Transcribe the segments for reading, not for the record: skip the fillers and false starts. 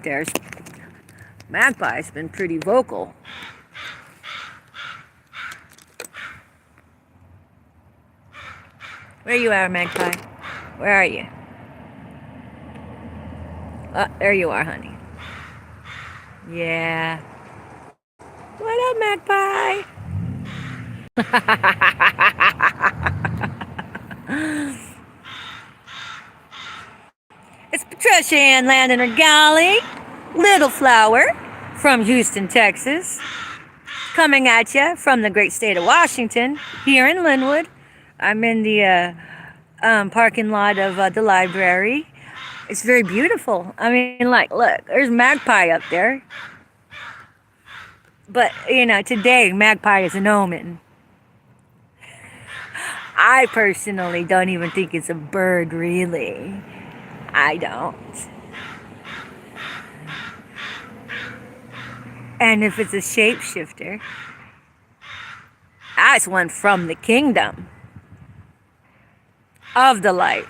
there's Magpie's been pretty vocal. Where you are, Magpie? Where are you? Oh, there you are, honey. Yeah. What up, Magpie? It's Patricia Ann Landon or Galley, Little Flower from Houston, Texas, coming at you from the great state of Washington, here in Linwood. I'm in the parking lot of the library. It's very beautiful. I mean, like, look, there's Magpie up there. But, you know, today, Magpie is an omen. I personally don't even think it's a bird, really. I don't. And if it's a shapeshifter, that's one from the kingdom of the light.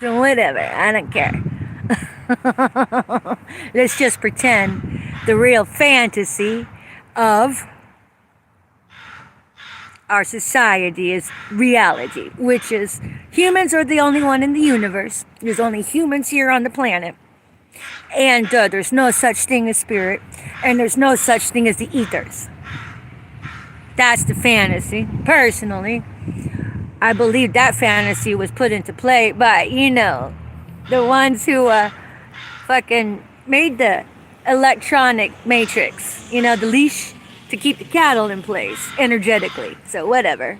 So whatever, I don't care. Let's just pretend the real fantasy of our society is reality, which is humans are the only one in the universe. There's only humans here on the planet. And there's no such thing as spirit. And there's no such thing as the ethers. That's the fantasy. Personally, I believe that fantasy was put into play by, you know, the ones who fucking made the electronic matrix. You know, the leash to keep the cattle in place energetically. So whatever.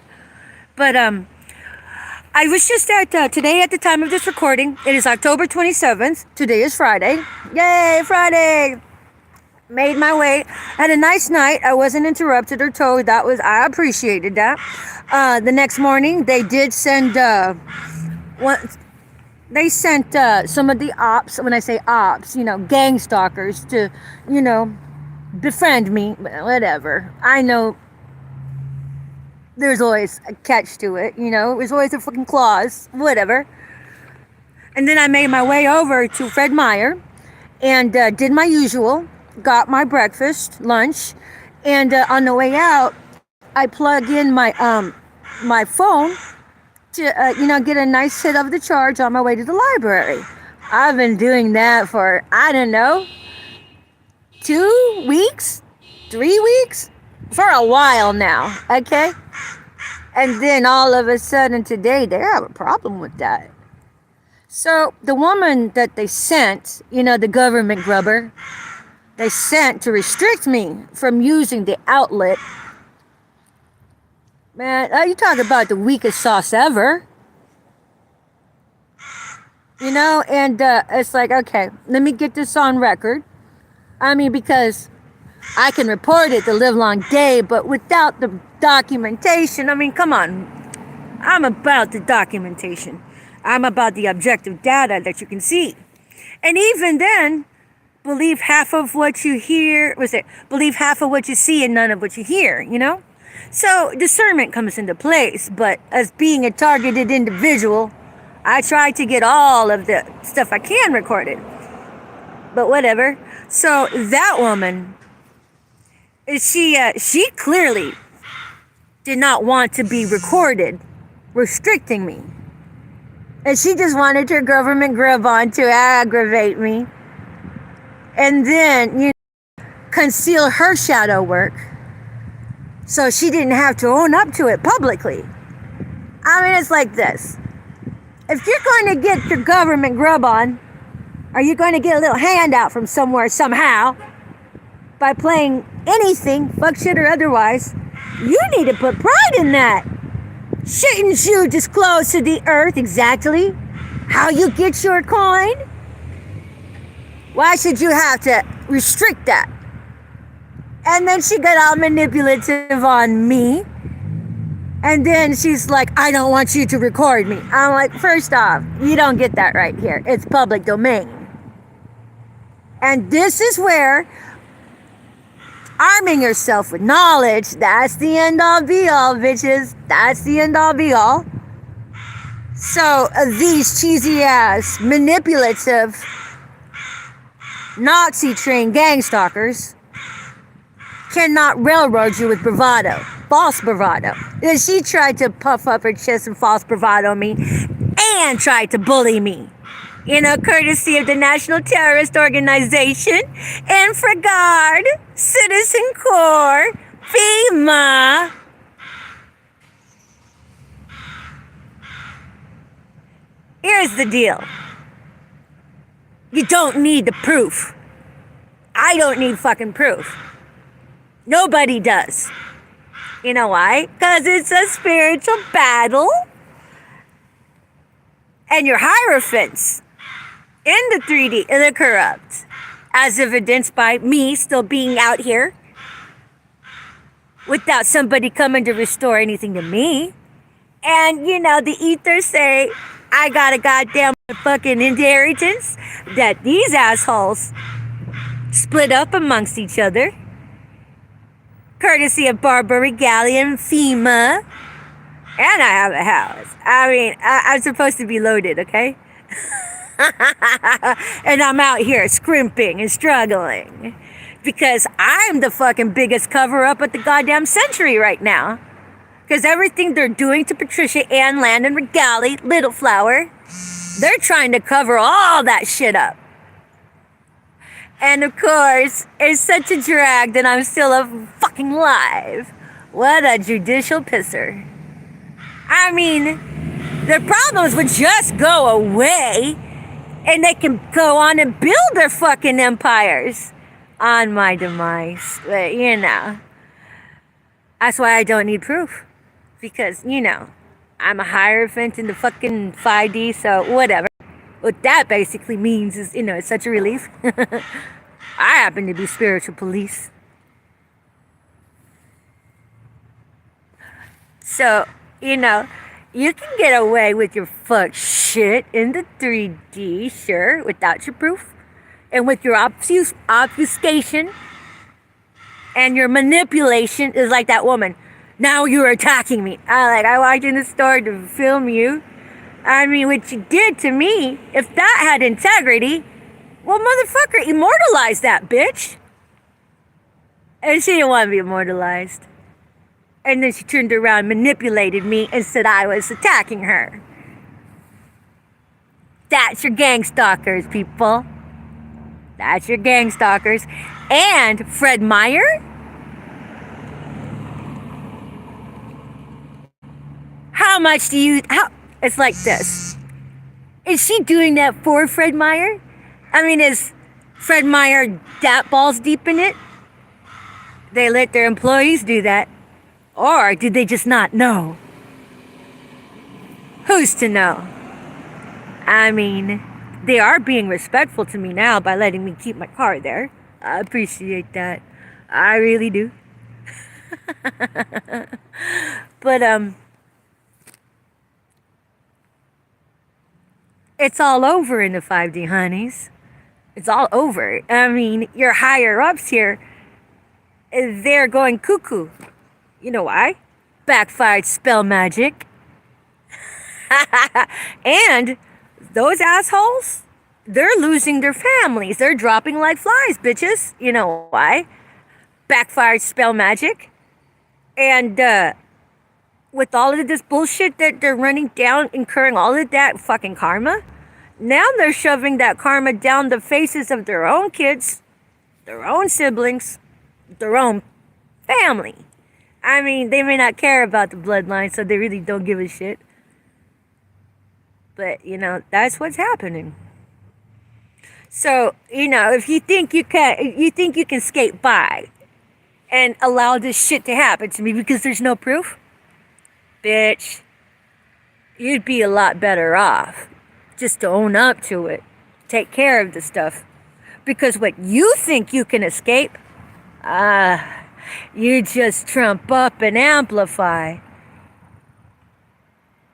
But I was just at today at the time of this recording. It is October 27th. Today is Friday. Yay, Friday! Made my way. Had a nice night. I wasn't interrupted or told. I appreciated that. The next morning, they did send some of the ops. When I say ops, you know, gang stalkers to, you know, befriend me. Whatever. I know there's always a catch to it, you know. There's always a fucking clause. Whatever. And then I made my way over to Fred Meyer and did my usual. Got my breakfast, lunch, and on the way out, I plug in my my phone to you know, get a nice hit of the charge on my way to the library. I've been doing that for, I don't know, 2 weeks, 3 weeks, for a while now. Okay, and then all of a sudden today they have a problem with that. So the woman that they sent, you know, the government grubber, they sent to restrict me from using the outlet. Man, you talk about the weakest sauce ever. You know, and it's like, okay, let me get this on record. I mean, because I can report it the livelong day, but without the documentation, I mean, come on. I'm about the documentation. I'm about the objective data that you can see. And even then, believe half of what you hear, believe half of what you see and none of what you hear, you know? So discernment comes into place, but as being a targeted individual, I try to get all of the stuff I can recorded. But whatever. So that woman, she clearly did not want to be recorded, restricting me. And she just wanted her government grub on to aggravate me. And then, you know, conceal her shadow work so she didn't have to own up to it publicly. I mean, it's like this. If you're going to get your government grub on, are you going to get a little handout from somewhere somehow by playing anything, fuck shit or otherwise? You need to put pride in that. Shouldn't you disclose to the earth exactly how you get your coin? Why should you have to restrict that? And then she got all manipulative on me. And then she's like, I don't want you to record me. I'm like, first off, you don't get that right here. It's public domain. And this is where arming yourself with knowledge, that's the end all be all, bitches. That's the end all be all. So these cheesy ass, manipulative Nazi-trained gang stalkers cannot railroad you with bravado, false bravado. And she tried to puff up her chest and false bravado me and tried to bully me. Courtesy of the National Terrorist Organization, Infragard, Citizen Corps, FEMA. Here's the deal. You don't need the proof. I don't need fucking proof. Nobody does. You know why? Because it's a spiritual battle. And your hierophants in the 3D, they're corrupt. As evidenced by me still being out here without somebody coming to restore anything to me. And, the ethers say, I got a goddamn fucking inheritance that these assholes split up amongst each other. Courtesy of Barbary Galleon, FEMA. And I have a house. I'm supposed to be loaded, okay? And I'm out here scrimping and struggling. Because I'm the fucking biggest cover-up at the goddamn century right now. Because everything they're doing to Patricia Ann Landon Regali, Little Flower, they're trying to cover all that shit up. And of course, it's such a drag that I'm still fucking live. What a judicial pisser. Their problems would just go away and they can go on and build their fucking empires on my demise. But, that's why I don't need proof. Because, I'm a hierophant in the fucking 5D, so whatever. What that basically means is, it's such a relief. I happen to be spiritual police. So, you can get away with your fuck shit in the 3D, sure, without your proof. And with your obfuscation and your manipulation is like that woman. Now you're attacking me. I walked in the store to film you. What you did to me, if that had integrity, well, motherfucker, immortalize that bitch. And she didn't want to be immortalized. And then she turned around, manipulated me, and said I was attacking her. That's your gang stalkers, people. That's your gang stalkers. And Fred Meyer? How much do you... It's like this. Is she doing that for Fred Meyer? Is Fred Meyer that balls deep in it? They let their employees do that. Or did they just not know? Who's to know? They are being respectful to me now by letting me keep my car there. I appreciate that. I really do. But, it's all over in the 5D, honeys. It's all over. Your higher ups here, they're going cuckoo. You know why? Backfired spell magic. And those assholes, they're losing their families. They're dropping like flies, bitches. You know why? Backfired spell magic. And with all of this bullshit that they're running down, incurring all of that fucking karma, now they're shoving that karma down the faces of their own kids, their own siblings, their own family. They may not care about the bloodline, so they really don't give a shit. But, that's what's happening. So, if you think you can skate by and allow this shit to happen to me because there's no proof, bitch, you'd be a lot better off just to own up to it. Take care of the stuff. Because what you think you can escape, you just trump up and amplify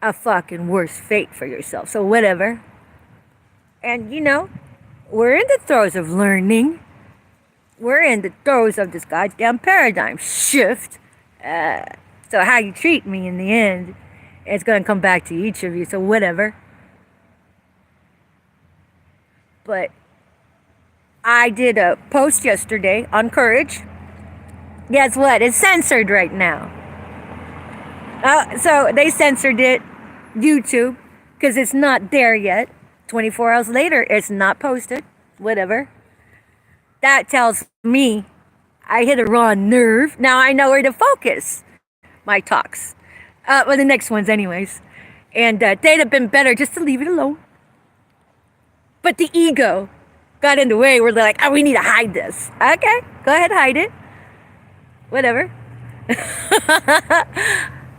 a fucking worse fate for yourself. So whatever. And we're in the throes of learning. We're in the throes of this goddamn paradigm shift. So how you treat me in the end, it's going to come back to each of you. So whatever. But I did a post yesterday on courage. Guess what? It's censored right now. So they censored it, YouTube, because it's not there yet. 24 hours later, it's not posted. Whatever. That tells me I hit a raw nerve. Now I know where to focus my talks. Well, the next ones, anyways. And they'd have been better just to leave it alone. But the ego got in the way. We're like, oh, we need to hide this. Okay, go ahead, hide it. Whatever.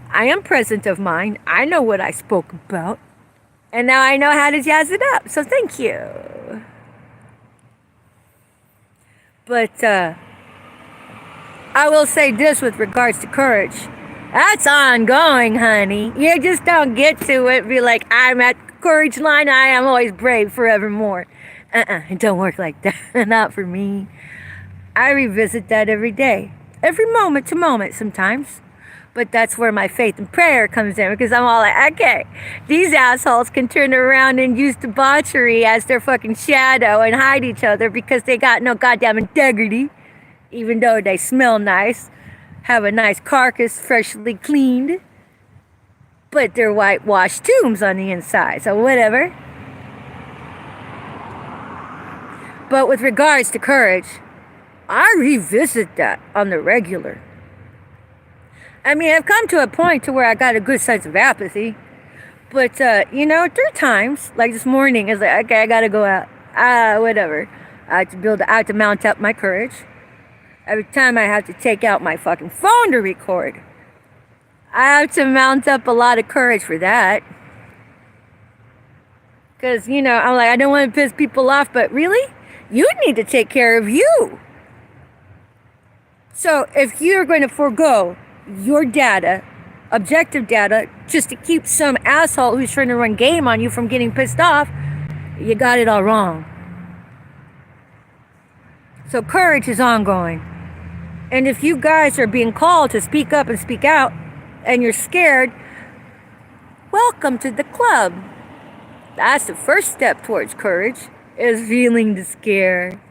I am present of mind. I know what I spoke about. And now I know how to jazz it up. So thank you. But I will say this with regards to courage. That's ongoing, honey. You just don't get to it. Be like, I'm at courage line. I am always brave forevermore. It don't work like that. Not for me. I revisit that every day. Every moment to moment sometimes. But that's where my faith and prayer comes in. Because I'm all like, okay, these assholes can turn around and use debauchery as their fucking shadow and hide each other because they got no goddamn integrity. Even though they smell nice. Have a nice carcass freshly cleaned. But they're whitewashed tombs on the inside. So whatever. But with regards to courage, I revisit that on the regular. I mean, I've come to a point to where I got a good sense of apathy. But, there are times, like this morning, it's like, okay, I gotta go out. Whatever. I have to mount up my courage. Every time I have to take out my fucking phone to record, I have to mount up a lot of courage for that. Because, I'm like, I don't want to piss people off, but really? You need to take care of you. So if you're going to forego your data, objective data, just to keep some asshole who's trying to run game on you from getting pissed off, you got it all wrong. So courage is ongoing. And if you guys are being called to speak up and speak out, and you're scared, welcome to the club. That's the first step towards courage, is feeling the scare.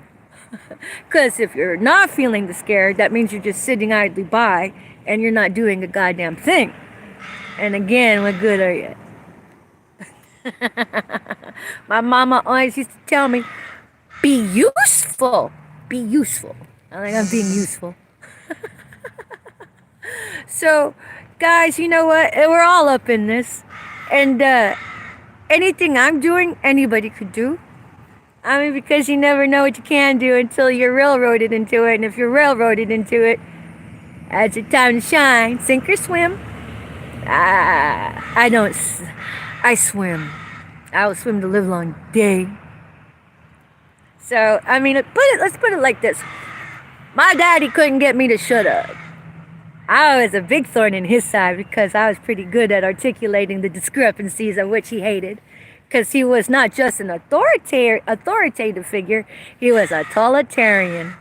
Because if you're not feeling the scare, that means you're just sitting idly by and you're not doing a goddamn thing. And again, what good are you? My mama always used to tell me, be useful. Be useful. I think I'm being useful. So, guys, you know what? We're all up in this. And anything I'm doing, anybody could do. I mean, because you never know what you can do until you're railroaded into it. And if you're railroaded into it, that's your time to shine. Sink or swim. I swim. I will swim the livelong day. So, I mean, let's put it like this. My daddy couldn't get me to shut up. I was a big thorn in his side because I was pretty good at articulating the discrepancies of which he hated. Because he was not just an authoritative figure, he was a totalitarian.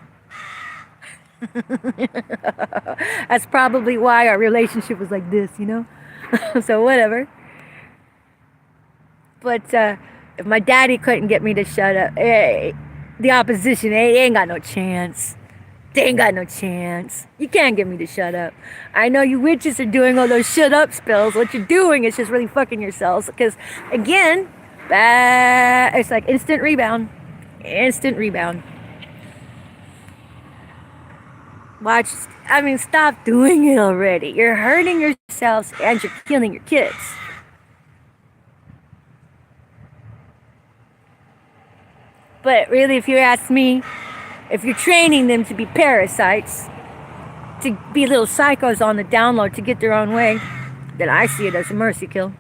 That's probably why our relationship was like this, So whatever. But if my daddy couldn't get me to shut up, the opposition, they ain't got no chance. They ain't got no chance. You can't get me to shut up. I know you witches are doing all those shut up spells. What you're doing is just really fucking yourselves. Because, again, it's like instant rebound. Instant rebound. Stop doing it already. You're hurting yourselves and you're killing your kids. But really, if you ask me, if you're training them to be parasites, to be little psychos on the download to get their own way, then I see it as a mercy kill.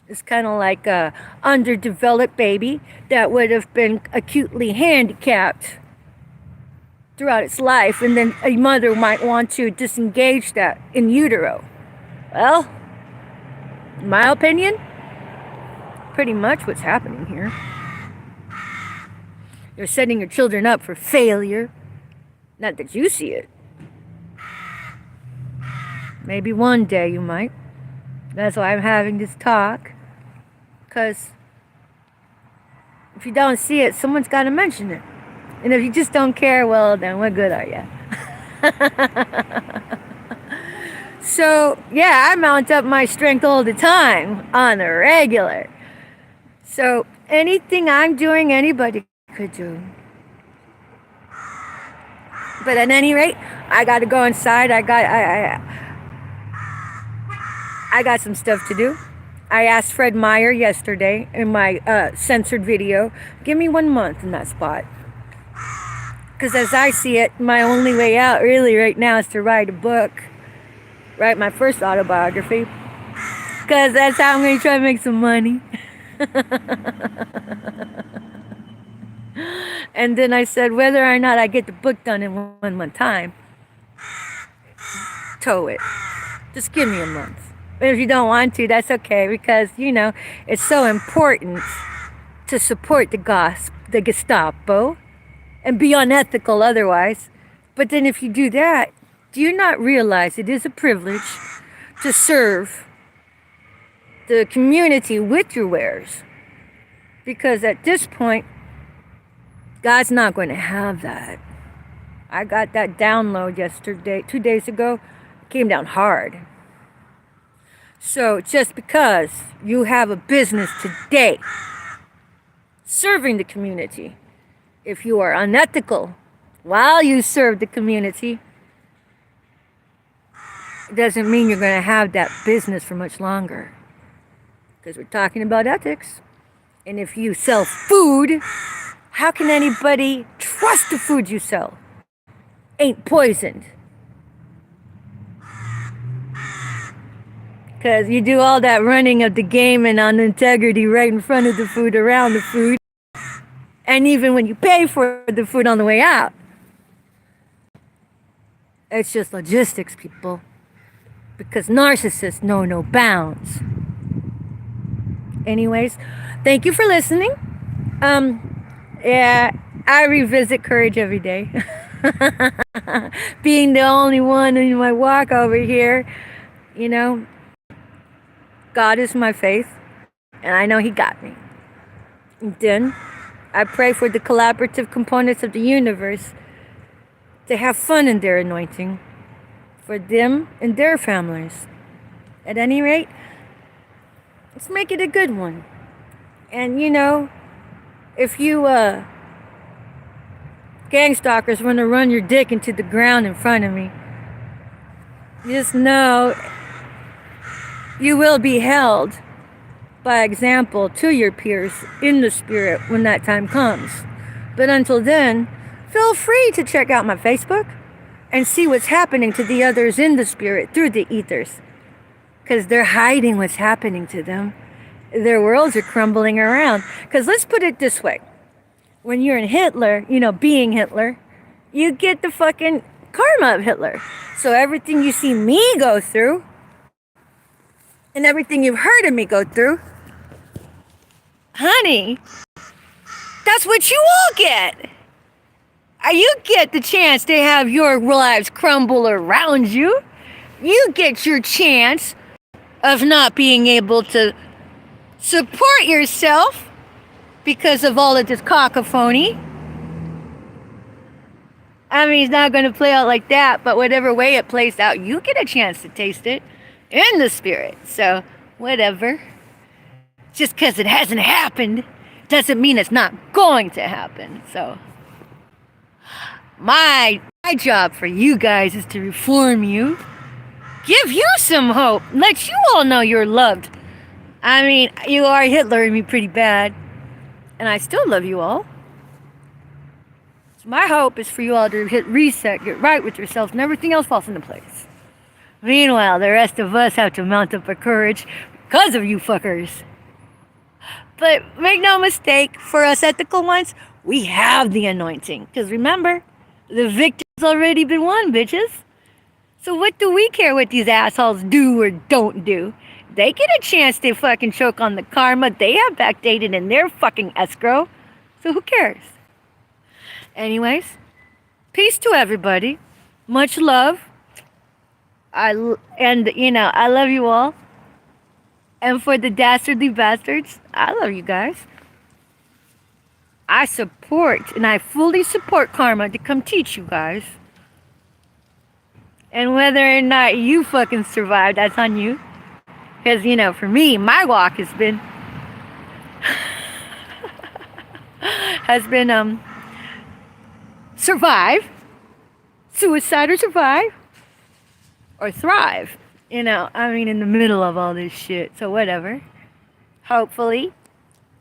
It's kind of like a underdeveloped baby that would have been acutely handicapped throughout its life, and then a mother might want to disengage that in utero. Well, in my opinion, pretty much what's happening here. You're setting your children up for failure. Not that you see it. Maybe one day you might. That's why I'm having this talk. Because if you don't see it, someone's got to mention it. And if you just don't care, well, then what good are you? So, yeah, I mount up my strength all the time on the regular. So, anything I'm doing, anybody could do. But at any rate, I got to go inside. I got some stuff to do. I asked Fred Meyer yesterday in my censored video, give me 1 month in that spot. Because as I see it, my only way out really right now is to write a book. Write my first autobiography. Because that's how I'm going to try to make some money. And then I said, whether or not I get the book done in 1 month time, tow it. Just give me a month. But if you don't want to, that's okay, because, you know, it's so important to support the Gestapo and be unethical otherwise. But then if you do that, do you not realize it is a privilege to serve the community with your wares? Because at this point, God's not going to have that. I got that download yesterday, 2 days ago. It came down hard. So just because you have a business today serving the community, if you are unethical while you serve the community, it doesn't mean you're going to have that business for much longer. Because we're talking about ethics. And if you sell food, how can anybody trust the food you sell ain't poisoned? Because you do all that running of the game and on integrity right in front of the food, around the food. And even when you pay for the food on the way out. It's just logistics, people. Because narcissists know no bounds. Anyways, thank you for listening. Yeah, I revisit courage every day. Being the only one in my walk over here, you know, God is my faith, and I know He got me. And then I pray for the collaborative components of the universe to have fun in their anointing for them and their families. At any rate, let's make it a good one. And you know, if you gang stalkers want to run your dick into the ground in front of me, just know you will be held by example to your peers in the spirit when that time comes. But until then, feel free to check out my Facebook and see what's happening to the others in the spirit through the ethers. Because they're hiding what's happening to them. Their worlds are crumbling around. Because let's put it this way. When you're in Hitler, you know, being Hitler, you get the fucking karma of Hitler. So everything you see me go through, and everything you've heard of me go through, honey, that's what you all get. You get the chance to have your lives crumble around you. You get your chance of not being able to support yourself because of all of this cacophony. I mean, it's not going to play out like that, but whatever way it plays out, you get a chance to taste it in the spirit. So, whatever. Just because it hasn't happened doesn't mean it's not going to happen. So, my job for you guys is to reform you, give you some hope, let you all know you're loved. I mean, you are Hitlering me pretty bad, and I still love you all. So my hope is for you all to hit reset, get right with yourselves, and everything else falls into place. Meanwhile, the rest of us have to mount up our courage because of you fuckers. But make no mistake, for us ethical ones, we have the anointing. Because remember, the victor's already been won, bitches. So what do we care what these assholes do or don't do? They get a chance to fucking choke on the karma they have backdated in their fucking escrow. So who cares? Anyways, peace to everybody. Much love. I love you all. And for the dastardly bastards, I love you guys. I support, and I fully support karma to come teach you guys. And whether or not you fucking survive, that's on you. Because, you know, for me, my walk has been survive, suicide or survive, or thrive. You know, I mean, in the middle of all this shit. So whatever. Hopefully,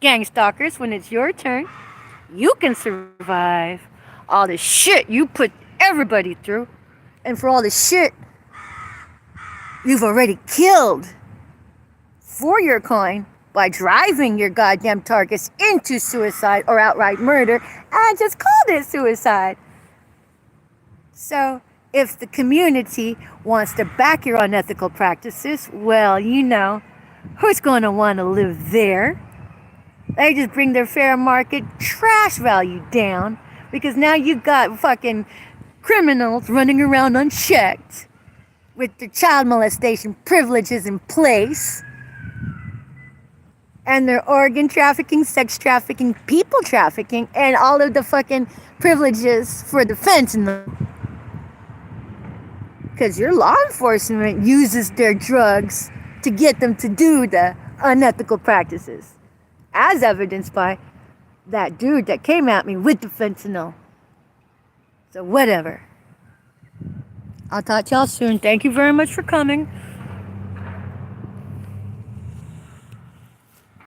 gang stalkers, when it's your turn, you can survive all the shit you put everybody through. And for all the shit you've already killed for your coin by driving your goddamn targets into suicide or outright murder and just called it suicide. So if the community wants to back your unethical practices, well, you know, who's going to want to live there? They just bring their fair market trash value down because now you've got fucking criminals running around unchecked with their child molestation privileges in place and their organ trafficking, sex trafficking, people trafficking, and all of the fucking privileges for the fentanyl. Because your law enforcement uses their drugs to get them to do the unethical practices, as evidenced by that dude that came at me with the fentanyl. So whatever. I'll talk to y'all soon. Thank you very much for coming.